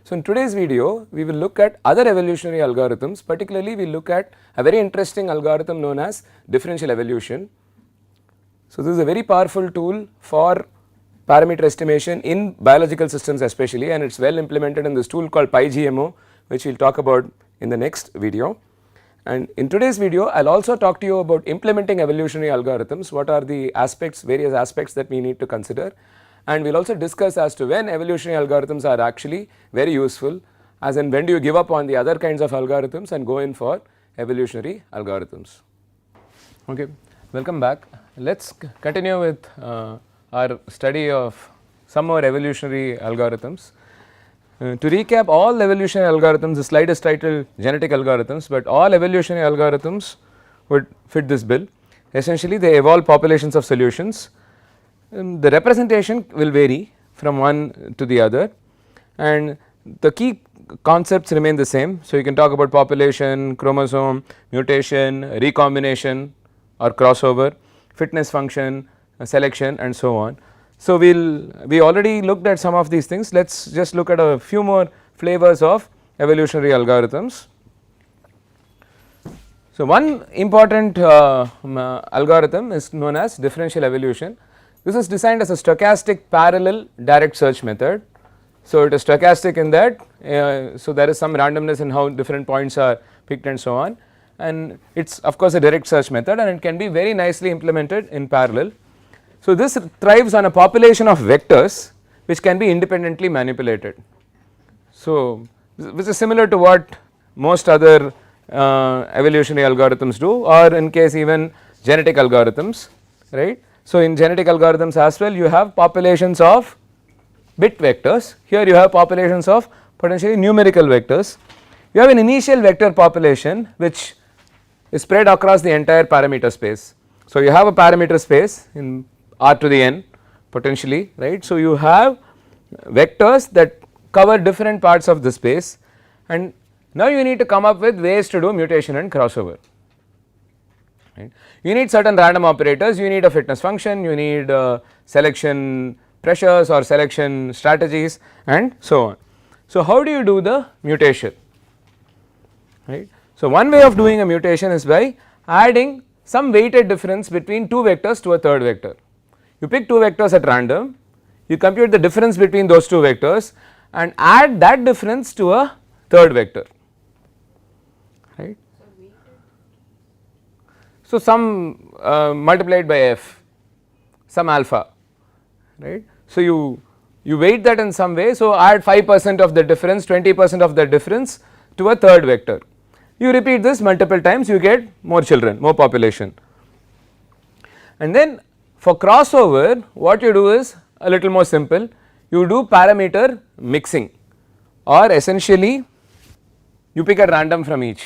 So, in today's video we will look at other evolutionary algorithms, particularly we will look at a very interesting algorithm known as differential evolution. So, this is a very powerful tool for parameter estimation in biological systems especially, and it is well implemented in this tool called PyGMO, which we will talk about in the next video. And in today's video I will also talk to you about implementing evolutionary algorithms, what are the aspects, various aspects that we need to consider, and we will also discuss as to when evolutionary algorithms are actually very useful, as in when do you give up on the other kinds of algorithms and go in for evolutionary algorithms. Okay, welcome back. Let us continue with our study of some more evolutionary algorithms. To recap, all evolutionary algorithms, the slide is titled genetic algorithms, but all evolutionary algorithms would fit this bill. Essentially they evolve populations of solutions. The representation will vary from one to the other, and the key concepts remain the same. So, you can talk about population, chromosome, mutation, recombination or crossover, fitness function, selection and so on. So, we already looked at some of these things. Let us just look at a few more flavors of evolutionary algorithms. So, one important algorithm is known as differential evolution. This is designed as a stochastic parallel direct search method. So, it is stochastic in that, so there is some randomness in how different points are picked and so on, and it is of course a direct search method, and it can be very nicely implemented in parallel. So, this thrives on a population of vectors which can be independently manipulated. So, which is similar to what most other evolutionary algorithms do, or in case even genetic algorithms, right. So, in genetic algorithms as well you have populations of bit vectors, here you have populations of potentially numerical vectors. You have an initial vector population which is spread across the entire parameter space. So, you have a parameter space in R to the n potentially, right. So, you have vectors that cover different parts of the space, and now you need to come up with ways to do mutation and crossover. Right. You need certain random operators, you need a fitness function, you need selection pressures or selection strategies and so on. So, how do you do the mutation, right. So, one way of doing a mutation is by adding some weighted difference between two vectors to a third vector. You pick two vectors at random, you compute the difference between those two vectors and add that difference to a third vector, right. So, some multiplied by f, some alpha, right. So, you weight that in some way. So, add 5% of the difference, 20% of the difference to a third vector. You repeat this multiple times, you get more children, more population. And then for crossover what you do is a little more simple, you do parameter mixing, or essentially you pick at random from each,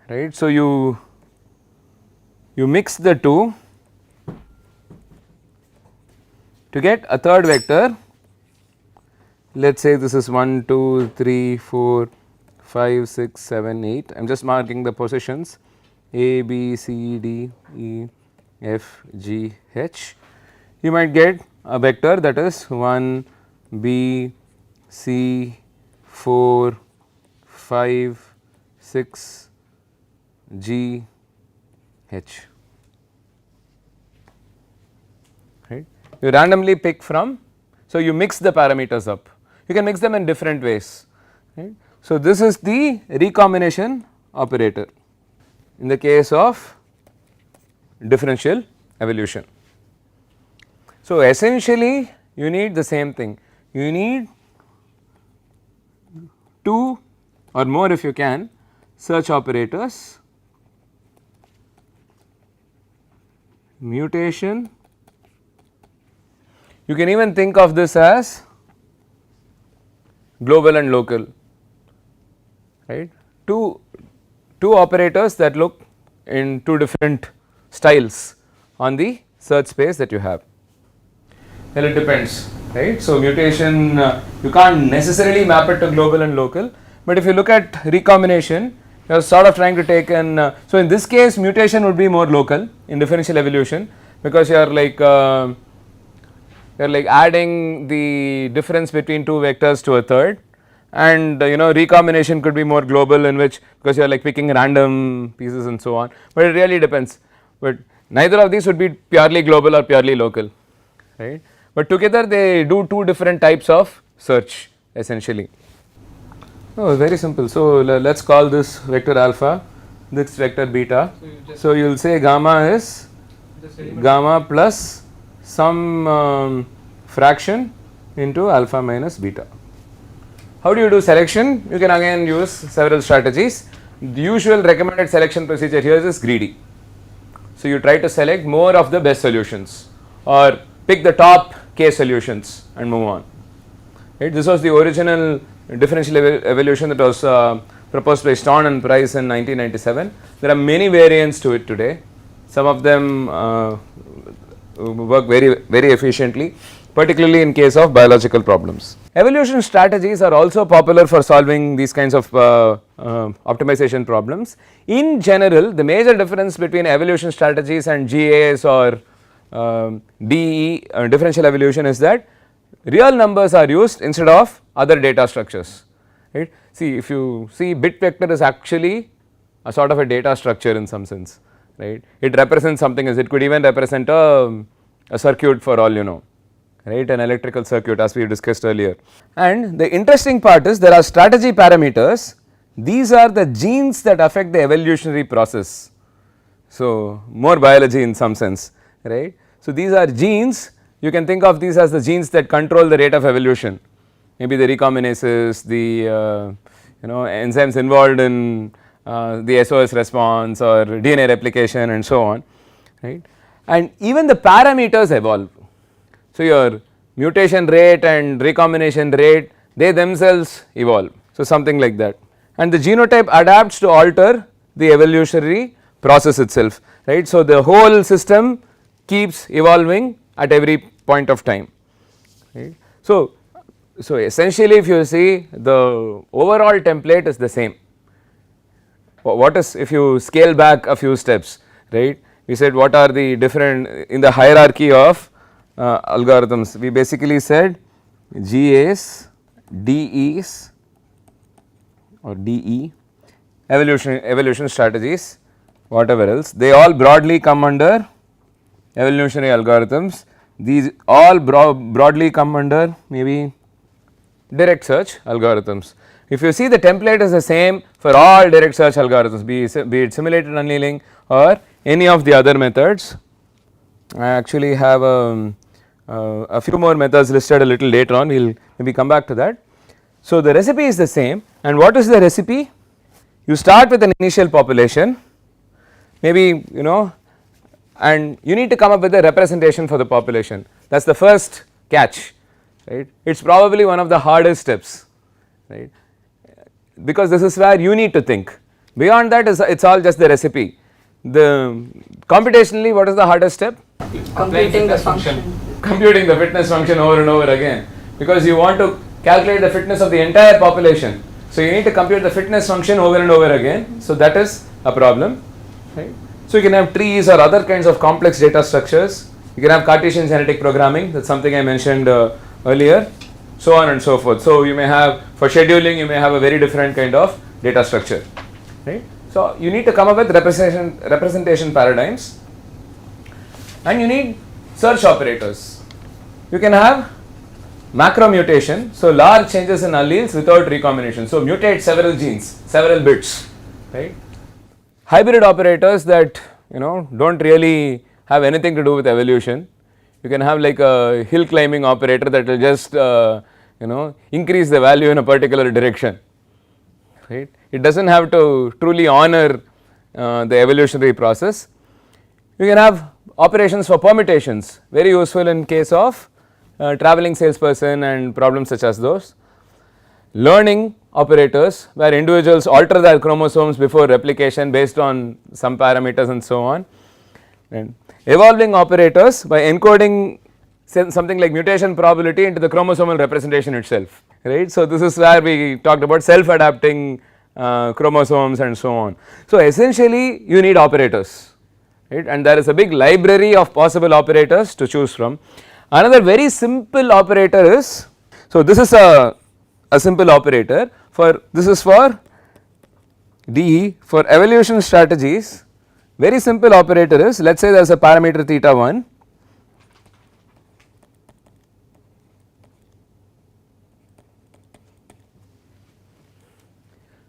right. So, you mix the two to get a third vector. Let us say this is 1, 2, 3, 4, 5, 6, 7, 8. I am just marking the positions A, B, C, D, E, F, G, H. You might get a vector that is 1, B, C, 4, 5, 6, G, H, right. You randomly pick from, so you mix the parameters up, you can mix them in different ways, right. So, this is the recombination operator in the case of differential evolution. So, essentially you need the same thing, you need two or more if you can search operators, mutation, you can even think of this as global and local, right. Two operators that look in two different styles on the search space that you have. Well, it depends, right. So, mutation you can't necessarily map it to global and local, but if you look at recombination you are sort of trying to take an so in this case mutation would be more local in differential evolution, because you are like adding the difference between two vectors to a third, and recombination could be more global, in which because you are like picking random pieces and so on, but it really depends. But neither of these would be purely global or purely local, right, but together they do two different types of search essentially. Oh, very simple. So let us call this vector alpha, this vector beta. So you will say gamma is gamma plus some fraction into alpha minus beta. How do you do selection? You can again use several strategies. The usual recommended selection procedure here is greedy. So you try to select more of the best solutions or pick the top k solutions and move on. Right? This was the original differential evolution that was proposed by Stone and Price in 1997. There are many variants to it today. Some of them work very efficiently, particularly in case of biological problems. Evolution strategies are also popular for solving these kinds of optimization problems. In general, the major difference between evolution strategies and GAS or DE differential evolution is that real numbers are used instead of other data structures, right. See, if you see, bit vector is actually a sort of a data structure in some sense, right. It represents something, as it could even represent a circuit for all you know, right, an electrical circuit as we discussed earlier. And the interesting part is there are strategy parameters. These are the genes that affect the evolutionary process. So more biology in some sense, right. So these are genes. You can think of these as the genes that control the rate of evolution, maybe the recombinases, the enzymes involved in the SOS response or DNA replication and so on, right. And even the parameters evolve. So your mutation rate and recombination rate, they themselves evolve, so something like that. And the genotype adapts to alter the evolutionary process itself, right. So the whole system keeps evolving at every point of time, right. So essentially if you see, the overall template is the same. What is, if you scale back a few steps, right, we said what are the different in the hierarchy of algorithms. We basically said GAs, DEs or DE, evolution strategies, whatever else, they all broadly come under evolutionary algorithms. These all broadly come under maybe direct search algorithms. If you see, the template is the same for all direct search algorithms, be it simulated annealing or any of the other methods. I actually have a few more methods listed a little later on, we will maybe come back to that. So the recipe is the same, and what is the recipe? You start with an initial population, maybe and you need to come up with a representation for the population. That is the first catch, right. It is probably one of the hardest steps, right, because this is where you need to think. Beyond that, it is all just the recipe. The computationally, what is the hardest step? Computing the function. Computing the fitness function over and over again, because you want to calculate the fitness of the entire population. So you need to compute the fitness function over and over again. So that is a problem, right. So you can have trees or other kinds of complex data structures. You can have Cartesian genetic programming, that is something I mentioned earlier, so on and so forth. So you may have, for scheduling, you may have a very different kind of data structure, right. So you need to come up with representation paradigms, and you need search operators. You can have macro mutation, so large changes in alleles without recombination. So mutate several genes, several bits, right. Hybrid operators that don't really have anything to do with evolution. You can have like a hill climbing operator that will just increase the value in a particular direction, right. It does not have to truly honor the evolutionary process. You can have operations for permutations, very useful in case of traveling salesperson and problems such as those. Learning operators, where individuals alter their chromosomes before replication based on some parameters and so on. And evolving operators, by encoding something like mutation probability into the chromosomal representation itself, right. So this is where we talked about self-adapting chromosomes and so on. So essentially you need operators, right, and there is a big library of possible operators to choose from. Another very simple operator is, so this is a a simple operator for this is for D for evolution strategies. Very simple operator is, let us say there is a parameter theta 1,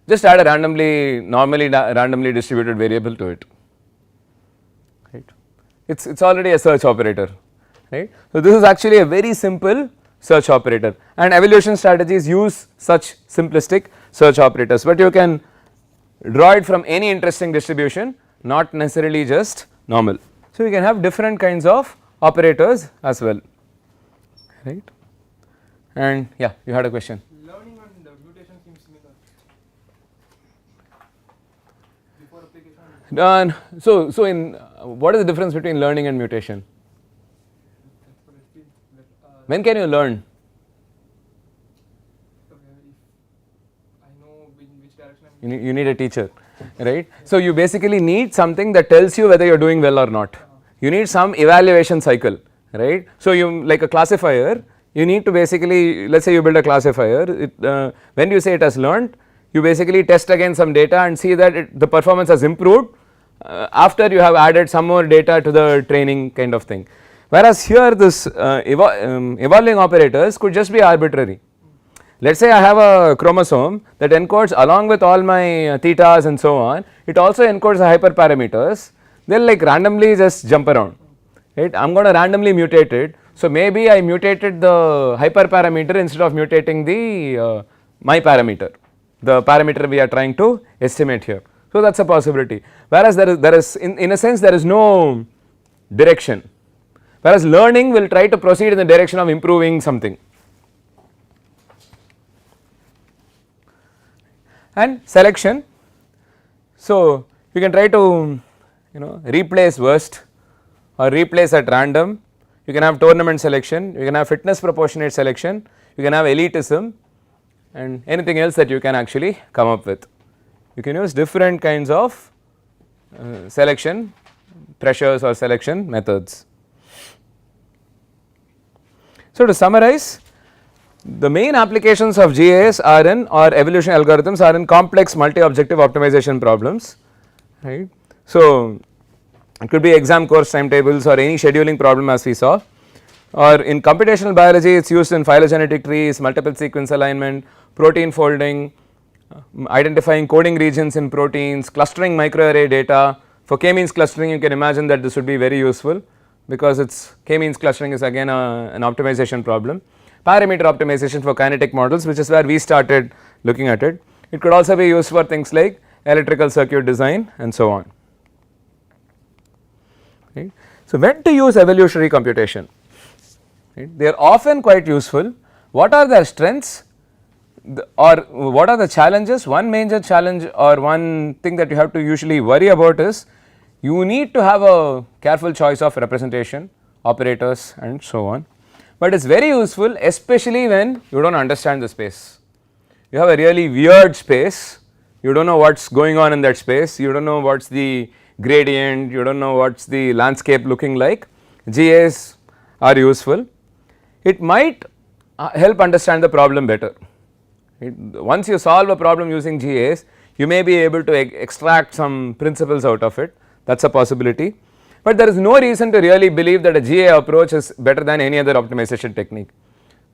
just add a randomly distributed variable to it, right. It is already a search operator, right. So, this is actually a very simple search operator, and evolution strategies use such simplistic search operators, but you can draw it from any interesting distribution, not necessarily just normal. So, you can have different kinds of operators as well, right. And yeah, you had a question. Learning and mutation seems similar. Before application. So in what is the difference between learning and mutation? When can you learn? I know in which direction I'm You need a teacher, right. So you basically need something that tells you whether you are doing well or not. You need some evaluation cycle, right. So you like a classifier, you need to basically, let us say you build a classifier, when you say it has learned, you basically test against some data and see that the performance has improved after you have added some more data to the training kind of thing. Whereas here this evolving operators could just be arbitrary. Let us say I have a chromosome that encodes along with all my thetas and so on, it also encodes the hyperparameters, they will like randomly just jump around, right. I am going to randomly mutate it. So, maybe I mutated the hyperparameter instead of mutating the my parameter, the parameter we are trying to estimate here. So, that is a possibility, whereas there is in a sense there is no direction, whereas learning will try to proceed in the direction of improving something. And selection, so you can try to replace worst or replace at random. You can have tournament selection, you can have fitness proportionate selection, you can have elitism and anything else that you can actually come up with. You can use different kinds of selection pressures or selection methods. So, to summarize, the main applications of GIS are in, or evolution algorithms are in complex multi-objective optimization problems, right. So, it could be exam course timetables or any scheduling problem as we saw, or in computational biology it is used in phylogenetic trees, multiple sequence alignment, protein folding, identifying coding regions in proteins, clustering microarray data. For k-means clustering you can imagine that this would be very useful because its k-means clustering is again an optimization problem. Parameter optimization for kinetic models, which is where we started looking at it. It could also be used for things like electrical circuit design and so on. Right. So, when to use evolutionary computation, right. They are often quite useful. What are their strengths or what are the challenges? One major challenge or one thing that you have to usually worry about is you need to have a careful choice of representation, operators and so on, but it is very useful especially when you do not understand the space. You have a really weird space, you do not know what is going on in that space, you do not know what is the gradient, you do not know what is the landscape looking like. GIS are useful. It might help understand the problem better. Once you solve a problem using GIS, you may be able to extract some principles out of it, that is a possibility, but there is no reason to really believe that a GIS approach is better than any other optimization technique.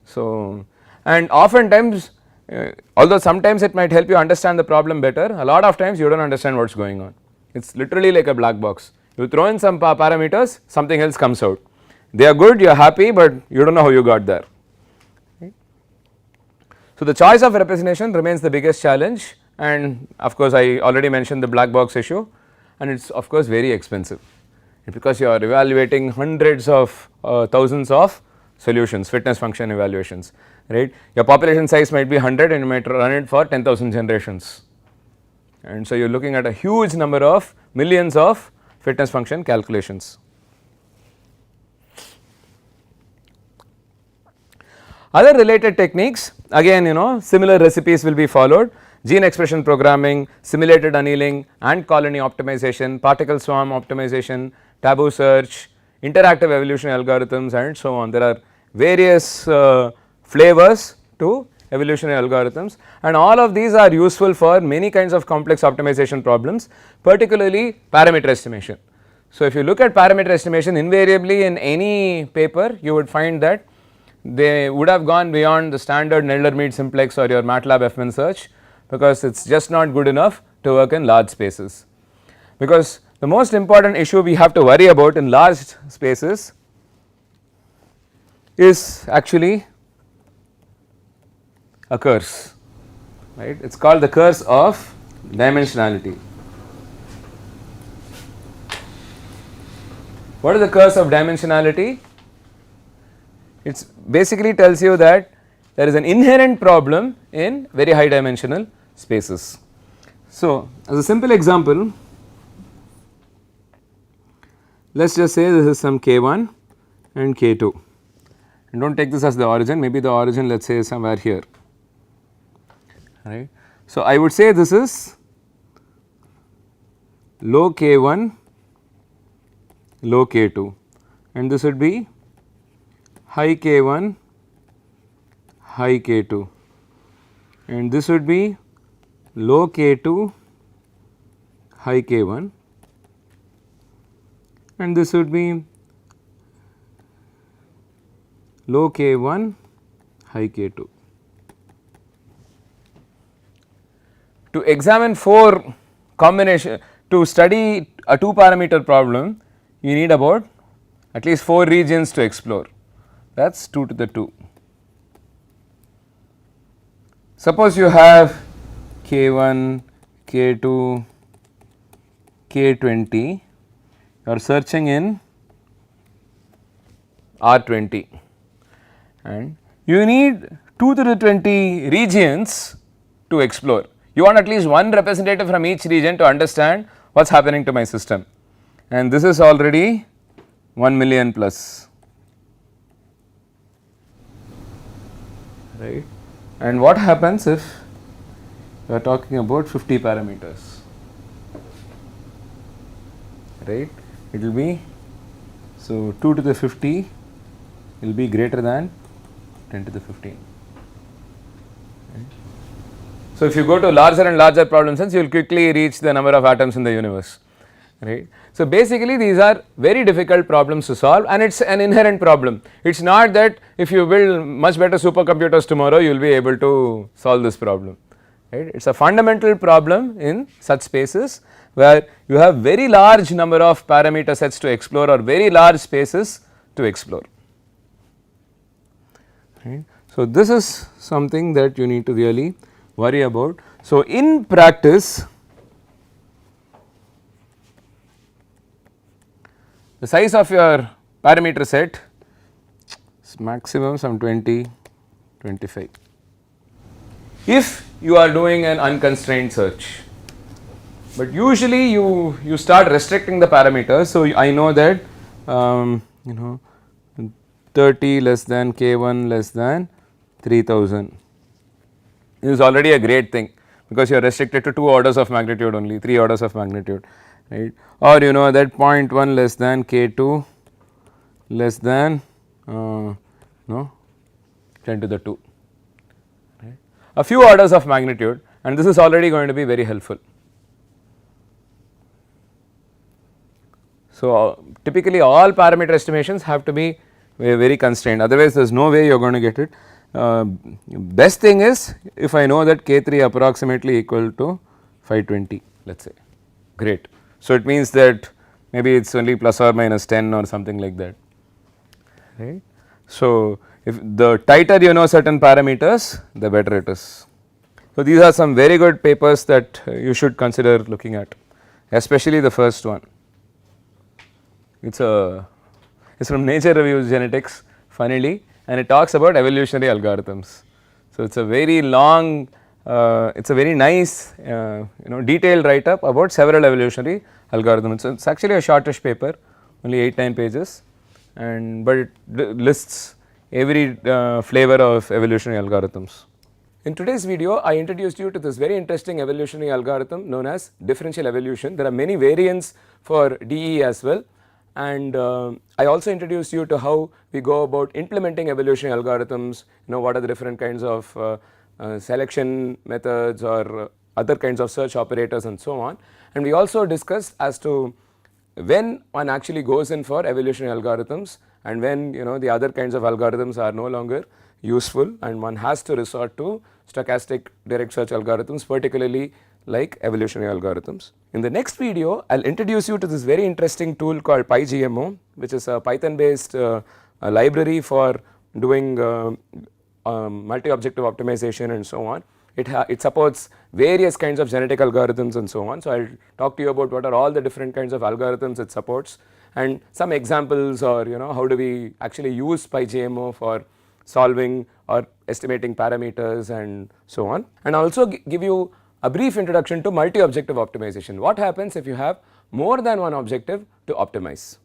So, and oftentimes although sometimes it might help you understand the problem better, a lot of times you do not understand what is going on. It is literally like a black box. You throw in some parameters, something else comes out. They are good, you are happy, but you do not know how you got there. Right. So, the choice of representation remains the biggest challenge, and of course, I already mentioned the black box issue, and it is of course very expensive because you are evaluating hundreds of thousands of solutions, fitness function evaluations, right. Your population size might be 100 and you might run it for 10,000 generations. And so, you are looking at a huge number of millions of fitness function calculations. Other related techniques, again similar recipes will be followed: gene expression programming, simulated annealing, ant colony optimization, particle swarm optimization, taboo search, interactive evolution algorithms and so on. There are various flavors to evolutionary algorithms, and all of these are useful for many kinds of complex optimization problems, particularly parameter estimation. So, if you look at parameter estimation, invariably in any paper you would find that they would have gone beyond the standard Nelder-Mead simplex or your MATLAB Fn search, because it is just not good enough to work in large spaces. Because the most important issue we have to worry about in large spaces is actually a curse, right. It is called the curse of dimensionality. What is the curse of dimensionality? It basically tells you that there is an inherent problem in very high dimensional spaces. So, as a simple example, let us just say this is some k1 and k2, and do not take this as the origin, maybe the origin let us say is somewhere here, right. So, I would say this is low k1, low k2, and this would be high k1, high k2, and this would be low k2, high k1, and this would be low k1, high k2. To examine 4 combination, to study a 2 parameter problem, you need about at least 4 regions to explore, that is 2 to the 2. Suppose you have k1, k2, k20, you are searching in R20, and you need 2 to the 20 regions to explore. You want at least one representative from each region to understand what is happening to my system, and this is already 1 million plus, right. And what happens if we are talking about 50 parameters, right. It will be, so 2 to the 50 will be greater than 10 to the 15. Right. So, if you go to larger and larger problem sets, you will quickly reach the number of atoms in the universe, right. So, basically these are very difficult problems to solve, and it is an inherent problem. It is not that if you build much better supercomputers tomorrow you will be able to solve this problem, right. It is a fundamental problem in such spaces where you have very large number of parameter sets to explore or very large spaces to explore, right. So, this is something that you need to really worry about. So, in practice, the size of your parameter set is maximum some 20, 25 if you are doing an unconstrained search, but usually you start restricting the parameters. So, I know that you know 30 less than k1 less than 3000 is already a great thing, because you are restricted to 2 orders of magnitude only, 3 orders of magnitude, right. Or you know that 0.1 less than k2 less than 10 to the 2, right. A few orders of magnitude, and this is already going to be very helpful. So, typically all parameter estimations have to be very constrained, otherwise there is no way you are going to get it. Best thing is if I know that k3 approximately equal to 520, let us say, great. So, it means that maybe it is only plus or minus 10 or something like that, right. So, if the tighter you know certain parameters, the better it is. So, these are some very good papers that you should consider looking at, especially the first one. It is from Nature Reviews Genetics, funnily, and it talks about evolutionary algorithms. So, it is a very long, it is a very nice detailed write up about several evolutionary algorithms. So, it is actually a shortish paper, only 8-9 pages, and but it lists every flavor of evolutionary algorithms. In today's video, I introduced you to this very interesting evolutionary algorithm known as differential evolution. There are many variants for DE as well, and I also introduced you to how we go about implementing evolutionary algorithms, what are the different kinds of selection methods or other kinds of search operators and so on. And we also discussed as to when one actually goes in for evolutionary algorithms and when the other kinds of algorithms are no longer useful and one has to resort to stochastic direct search algorithms, particularly like evolutionary algorithms. In the next video, I will introduce you to this very interesting tool called PyGMO, which is a Python based library for doing multi-objective optimization and so on. It supports various kinds of genetic algorithms and so on. So, I will talk to you about what are all the different kinds of algorithms it supports and some examples, or how do we actually use PyGMO for solving or estimating parameters and so on. And also give you a brief introduction to multi-objective optimization. What happens if you have more than one objective to optimize?